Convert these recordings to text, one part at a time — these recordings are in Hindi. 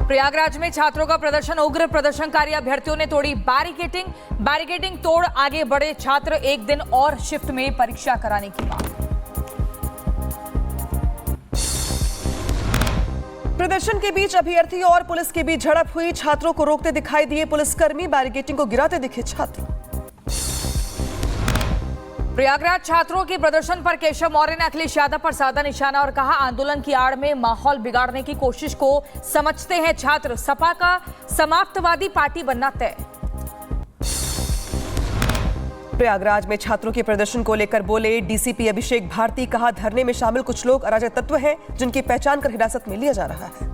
प्रयागराज में छात्रों का प्रदर्शन उग्र। प्रदर्शनकारी अभ्यर्थियों ने तोड़ी बैरिकेडिंग तोड़ आगे बढ़े छात्र। एक दिन और शिफ्ट में परीक्षा कराने की मांग। प्रदर्शन के बीच अभ्यर्थी और पुलिस के बीच झड़प हुई। छात्रों को रोकते दिखाई दिए पुलिसकर्मी, बैरिकेडिंग को गिराते दिखे छात्र। प्रयागराज छात्रों के प्रदर्शन पर केशव मौर्य ने अखिलेश यादव पर साधा निशाना और कहा, आंदोलन की आड़ में माहौल बिगाड़ने की कोशिश को समझते हैं छात्र। सपा का समाप्तवादी पार्टी बनना तय। प्रयागराज में छात्रों के प्रदर्शन को लेकर बोले डीसीपी अभिषेक भारती। कहा, धरने में शामिल कुछ लोग अराजक तत्व हैं जिनकी पहचान कर हिरासत में लिया जा रहा है।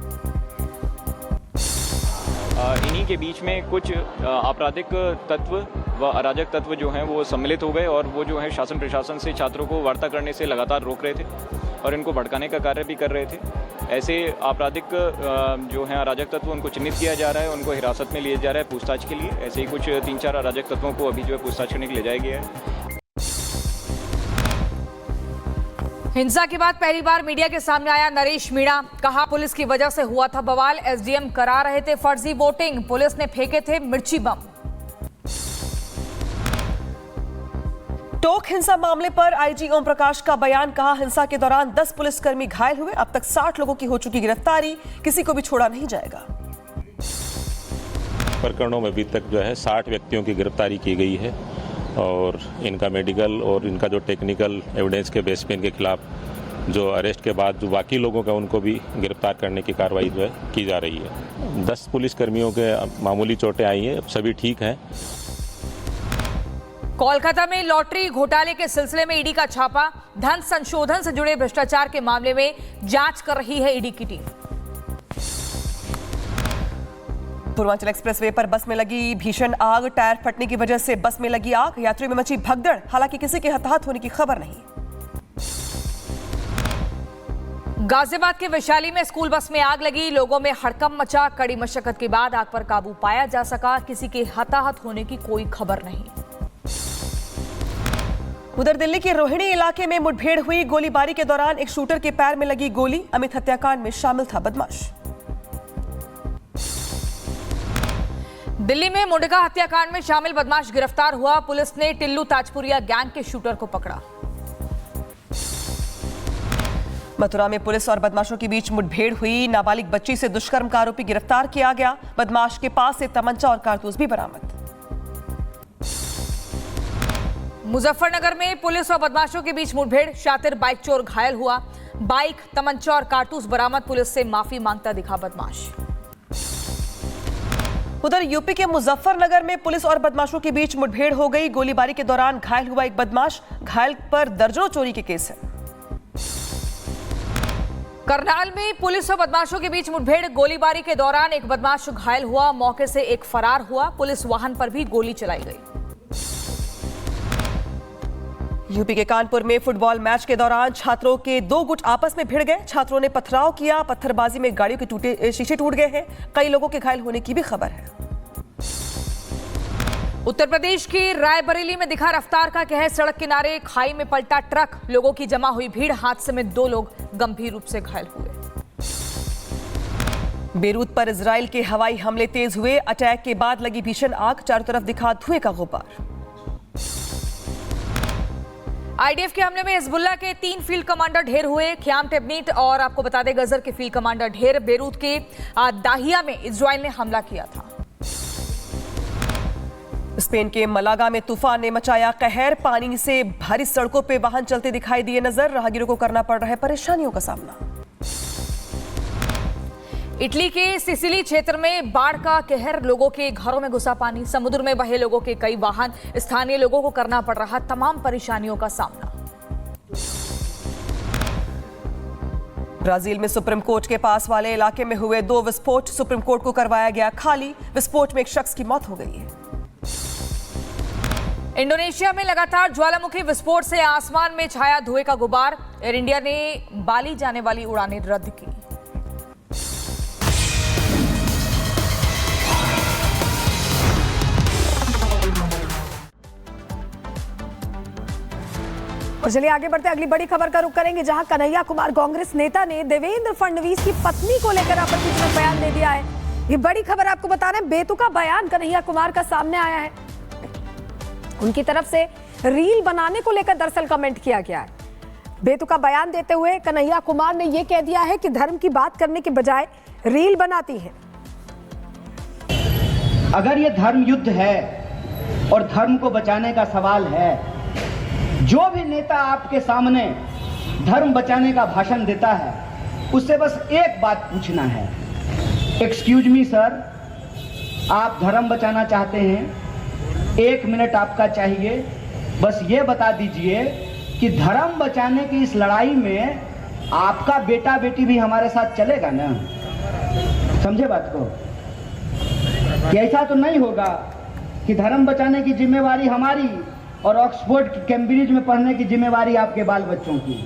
इन्हीं के बीच में कुछ आपराधिक तत्व व अराजक तत्व जो हैं वो सम्मिलित हो गए और वो जो है शासन प्रशासन से छात्रों को वार्ता करने से लगातार रोक रहे थे और इनको भड़काने का कार्य भी कर रहे थे। ऐसे आपराधिक जो हैं अराजक तत्व उनको चिन्हित किया जा रहा है, उनको हिरासत में लिया जा रहा है पूछताछ के लिए। ऐसे ही कुछ 3-4 अराजक तत्वों को अभी जो है पूछताछ करने के लिए ले जाया गया है। हिंसा के बाद पहली बार मीडिया के सामने आया नरेश मीणा। कहा, पुलिस की वजह से हुआ था बवाल। एसडीएम करा रहे थे फर्जी वोटिंग, पुलिस ने फेंके थे मिर्ची बम। टोक हिंसा मामले पर आईजी ओम प्रकाश का बयान। कहा, हिंसा के दौरान 10 पुलिसकर्मी घायल हुए। अब तक 60 लोगों की हो चुकी गिरफ्तारी, किसी को भी छोड़ा नहीं जाएगा। प्रकरणों में अभी तक जो है 60 व्यक्तियों की गिरफ्तारी की गई है और इनका मेडिकल और इनका जो टेक्निकल एविडेंस के बेस पे इनके खिलाफ जो अरेस्ट के बाद जो बाकी लोगों का उनको भी गिरफ्तार करने की कार्रवाई जो है की जा रही है। 10 पुलिसकर्मियों के मामूली चोटें आई हैं, सभी ठीक हैं। कोलकाता में लॉटरी घोटाले के सिलसिले में ईडी का छापा। धन संशोधन से जुड़े भ्रष्टाचार के मामले में जांच कर रही है ईडी की टीम। पूर्वांचल एक्सप्रेसवे पर बस में लगी भीषण आग। टायर फटने की वजह से बस में लगी आग, यात्रियों में मची भगदड़। हालांकि किसी के हताहत होने की खबर नहीं। गाजियाबाद के वैशाली में स्कूल बस में आग लगी। लोगों में हड़कंप मचा। कड़ी मशक्कत के बाद आग पर काबू पाया जा सका। किसी के हताहत होने की कोई खबर नहीं। उधर दिल्ली के रोहिणी इलाके में मुठभेड़ हुई। गोलीबारी के दौरान एक शूटर के पैर में लगी गोली। अमित हत्याकांड में शामिल था बदमाश। दिल्ली में मुंडका हत्याकांड में शामिल बदमाश गिरफ्तार हुआ। पुलिस ने टिल्लू ताजपुरिया गैंग के शूटर को पकड़ा। मथुरा में पुलिस और बदमाशों के बीच मुठभेड़ हुई। नाबालिग बच्ची से दुष्कर्म का आरोपी गिरफ्तार किया गया। बदमाश के पास से तमंचा और कारतूस भी बरामद। मुजफ्फरनगर में पुलिस और बदमाशों के बीच मुठभेड़। शातिर बाइक चोर घायल हुआ। बाइक, तमंचा और कारतूस बरामद। पुलिस से माफी मांगता दिखा बदमाश। उधर यूपी के मुजफ्फरनगर में पुलिस और बदमाशों के बीच मुठभेड़ हो गई। गोलीबारी के दौरान घायल हुआ एक बदमाश। घायल पर दर्जनों चोरी के केस है। करनाल में पुलिस और बदमाशों के बीच मुठभेड़। गोलीबारी के दौरान एक बदमाश घायल हुआ। मौके से एक फरार हुआ। पुलिस वाहन पर भी गोली चलाई गई। यूपी के कानपुर में फुटबॉल मैच के दौरान छात्रों के 2 गुट आपस में भिड़ गए। छात्रों ने पथराव किया। पत्थरबाजी में गाड़ियों के टूटे शीशे टूट गए हैं। कई लोगों के घायल होने की भी खबर है। उत्तर प्रदेश के रायबरेली में दिखा रफ्तार का कहर। सड़क किनारे खाई में पलटा ट्रक। लोगों की जमा हुई भीड़। हादसे में 2 लोग गंभीर रूप से घायल हुए। बेरूत पर इजराइल के हवाई हमले तेज हुए। अटैक के बाद लगी भीषण आग। चारों तरफ दिखा धुएं का गुब्बार। आईडीएफ के हमले में हिजबुल्लाह के 3 फील्ड कमांडर ढेर हुए। ख्याम टेबनीट और आपको बता दें गजर के फील्ड कमांडर ढेर। बेरूत के दाहिया में इजराइल ने हमला किया था। स्पेन के मलागा में तूफान ने मचाया कहर। पानी से भारी सड़कों पे वाहन चलते दिखाई दिए नजर। राहगीरों को करना पड़ रहा है परेशानियों का सामना। इटली के सिसिली क्षेत्र में बाढ़ का कहर। लोगों के घरों में घुसा पानी। समुद्र में बहे लोगों के कई वाहन। स्थानीय लोगों को करना पड़ रहा तमाम परेशानियों का सामना। ब्राजील में सुप्रीम कोर्ट के पास वाले इलाके में हुए 2 विस्फोट। सुप्रीम कोर्ट को करवाया गया खाली। विस्फोट में एक शख्स की मौत हो गई है। इंडोनेशिया में लगातार ज्वालामुखी विस्फोट से आसमान में छाया धुएं का गुबार। एयर इंडिया ने बाली जाने वाली उड़ानें रद्द की। और चलिए आगे बढ़ते अगली बड़ी खबर का रुख करेंगे, जहां कन्हैया कुमार कांग्रेस नेता ने देवेंद्र फडणवीस की पत्नी को लेकर आपत्तिजनक बयान दे दिया है। ये बड़ी खबर आपको बता रहे हैं, बेतुका बयान कन्हैया कुमार का सामने आया है। उनकी तरफ से रील बनाने को लेकर दरअसल कमेंट किया गया है। बेतुका बयान देते हुए कन्हैया कुमार ने यह कह दिया है कि धर्म की बात करने के बजाय रील बनाती है। अगर ये धर्म युद्ध है और धर्म को बचाने का सवाल है, जो भी नेता आपके सामने धर्म बचाने का भाषण देता है उससे बस एक बात पूछना है, एक्सक्यूज मी सर, आप धर्म बचाना चाहते हैं, 1 मिनट आपका चाहिए, बस ये बता दीजिए कि धर्म बचाने की इस लड़ाई में आपका बेटा बेटी भी हमारे साथ चलेगा ना? समझे बात को? कि ऐसा तो नहीं होगा कि धर्म बचाने की जिम्मेवारी हमारी और ऑक्सफोर्ड कैम्ब्रिज में पढ़ने की जिम्मेवारी आपके बाल बच्चों की।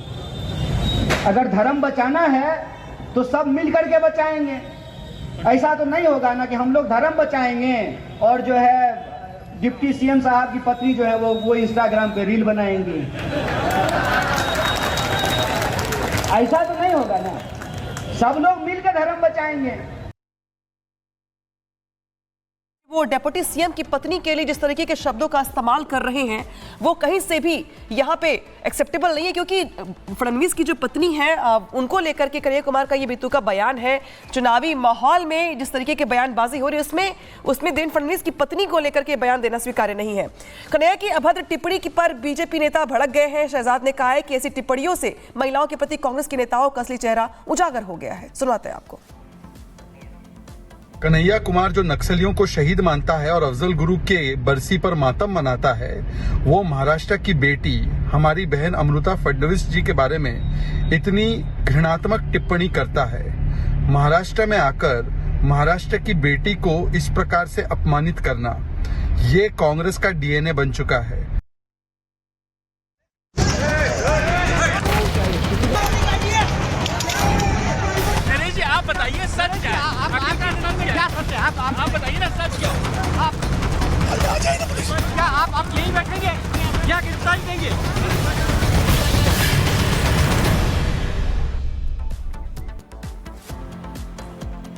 अगर धर्म बचाना है तो सब मिलकर के बचाएंगे। ऐसा तो नहीं होगा ना कि हम लोग धर्म बचाएंगे और जो है डिप्टी सीएम साहब की पत्नी जो है वो इंस्टाग्राम पे रील बनाएंगी। ऐसा तो नहीं होगा ना, सब लोग मिलकर धर्म बचाएंगे। वो डेप्यूटी सीएम की पत्नी के लिए जिस तरीके के शब्दों का इस्तेमाल कर रहे हैं वो कहीं से भी यहाँ पे एक्सेप्टेबल नहीं है, क्योंकि फडणवीस की जो पत्नी है उनको लेकर के कन्हैया कुमार का ये बेतुका बयान है। चुनावी माहौल में जिस तरीके के बयानबाजी हो रही है उसमें देवेंद्र फडणवीस की पत्नी को लेकर के बयान देना स्वीकार्य नहीं है। कन्हैया की अभद्र टिप्पणी पर बीजेपी नेता भड़क गए हैं। शहजाद ने कहा है कि ऐसी टिप्पणियों से महिलाओं के प्रति कांग्रेस के नेताओं का असली चेहरा उजागर हो गया है। सुनवाते हैं आपको। कन्हैया कुमार जो नक्सलियों को शहीद मानता है और अफजल गुरु के बरसी पर मातम मनाता है, वो महाराष्ट्र की बेटी हमारी बहन अमृता फडणवीस जी के बारे में इतनी घृणात्मक टिप्पणी करता है। महाराष्ट्र में आकर महाराष्ट्र की बेटी को इस प्रकार से अपमानित करना, ये कांग्रेस का डीएनए बन चुका है। आप बताइए सच क्या है? आप बताइए ना सच क्या? क्या आप यहीं बैठेंगे या गिरफ्तारी देंगे?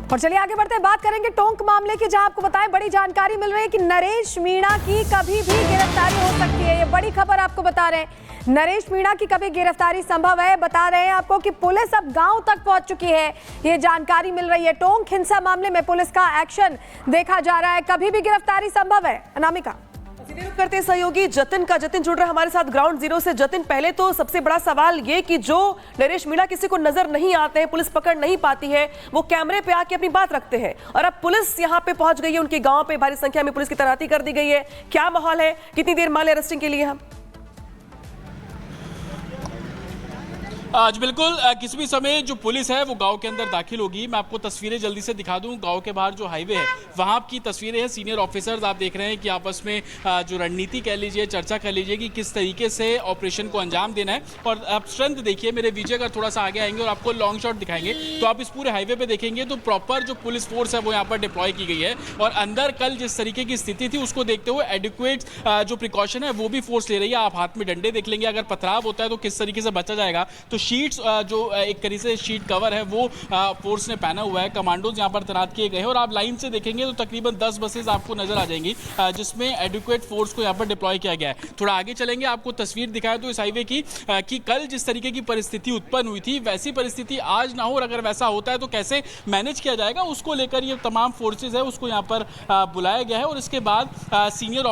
और चलिए आगे बढ़ते हैं, बात करेंगे टोंक मामले की, जहां आपको बताएं बड़ी जानकारी मिल रही है कि नरेश मीणा की कभी भी गिरफ्तारी हो सकती है। ये बड़ी खबर आपको बता रहे हैं, नरेश मीणा की कभी गिरफ्तारी संभव है। बता रहे हैं आपको कि पुलिस अब गांव तक पहुंच चुकी है, ये जानकारी मिल रही है। टोंक हिंसा मामले में पुलिस का एक्शन देखा जा रहा है, कभी भी गिरफ्तारी संभव है। अनामिका करते सहयोगी जतिन जुड़ रहे हमारे साथ ग्राउंड जीरो से। जतिन, पहले तो सबसे बड़ा सवाल ये कि जो नरेश मीणा किसी को नजर नहीं आते हैं, पुलिस पकड़ नहीं पाती है, वो कैमरे पे आके अपनी बात रखते हैं और अब पुलिस यहाँ पे पहुंच गई है, उनके गांव पे भारी संख्या में पुलिस की तैनाती कर दी गई है। क्या माहौल है, कितनी देर मान लिया अरेस्टिंग के लिए हम? आज बिल्कुल किसी भी समय जो पुलिस है वो गांव के अंदर दाखिल होगी। मैं आपको तस्वीरें जल्दी से दिखा दूं। गांव के बाहर जो हाईवे है वहां की तस्वीरें हैं। सीनियर ऑफिसर्स आप देख रहे हैं कि आपस में जो रणनीति कह लीजिए, चर्चा कर लीजिए कि किस तरीके से ऑपरेशन को अंजाम देना है। और आप स्ट्रेंथ देखिए, मेरे विजय अगर थोड़ा सा आगे आएंगे और आपको लॉन्ग शॉट दिखाएंगे तो आप इस पूरे हाईवे पे देखेंगे तो प्रॉपर जो पुलिस फोर्स है वो यहाँ पर डिप्लॉय की गई है। और अंदर कल जिस तरीके की स्थिति थी उसको देखते हुए एडिक्वेट जो प्रिकॉशन है वो भी फोर्स ले रही है। आप हाथ में डंडे देख लेंगे, अगर पथराव होता है तो किस तरीके से बचा जाएगा। तो शीट्स जो एक तरीके से शीट कवर है वो फोर्स ने पहना हुआ है। कमांडोज यहाँ पर तैनात किए गए हैं और आप लाइन से देखेंगे तो तकरीबन 10 बसेस आपको नजर आ जाएंगी जिसमें एडिक्वेट फोर्स को यहाँ पर डिप्लॉय किया गया है। थोड़ा आगे चलेंगे, आपको तस्वीर दिखाया तो इस हाईवे की कि कल जिस तरीके की परिस्थिति उत्पन्न हुई थी वैसी परिस्थिति आज ना हो, और अगर वैसा होता है तो कैसे मैनेज किया जाएगा उसको लेकर ये तमाम फोर्सेज है उसको यहाँ पर बुलाया गया है। और इसके बाद सीनियर